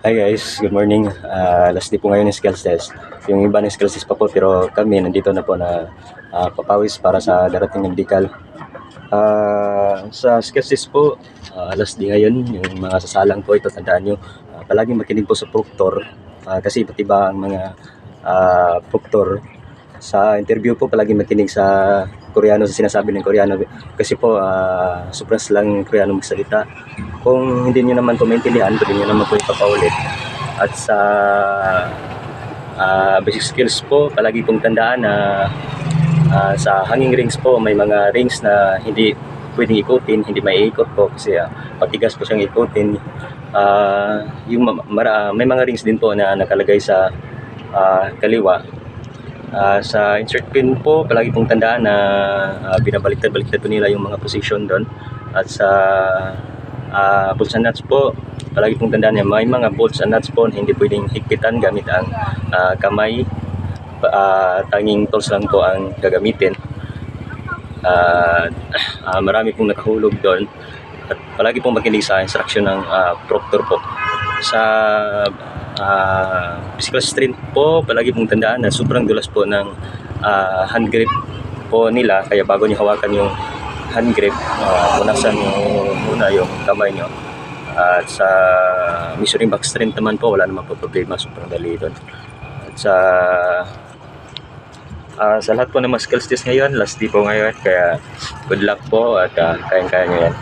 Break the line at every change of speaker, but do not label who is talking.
Hi guys, good morning. Last day po ngayon ng skills test. Yung iba ng skills test pa po pero kami nandito na po na papawis para sa darating na medical. Sa skills test po, last day ngayon, yung mga sasalang po ito, tandaan nyo, palaging makinig po sa proctor kasi iba't iba ang mga proctor. Sa interview po, palagi makinig sa Koreano, sa sinasabi ng Koreano kasi po sobrang lang Koreano magsalita. Kung hindi nyo naman po maintindihan, pwede nyo naman po ipapaulit. At sa basic skills po, palagi pong tandaan na sa hanging rings po, may mga rings na hindi pwedeng ikutin, hindi maiikot po kasi patigas po siyang ikutin. May mga rings din po na nakalagay sa kaliwa. Sa insert pin po, palagi pong tandaan na binabaliktad-baliktad po nila yung mga position doon. At sa bolts and nuts po, palagi pong tandaan na may mga bolts and nuts po hindi pwedeng higpitan gamit ang kamay. Tanging tools lang po ang gagamitin. Marami pong nakahulog doon. At palagi pong makinig sa instruction ng proctor po. Sa physical strength po, palagi pong tandaan na sobrang dulas po ng hand grip po nila, kaya bago niyo hawakan yung hand grip, punasan nyo muna yung kamay nyo. At sa measuring back strength naman po, wala naman po problema, sobrang dali doon. At sa lahat po ng mga skills test ngayon, last day po ngayon, kaya good luck po at kayang-kaya nyo yan.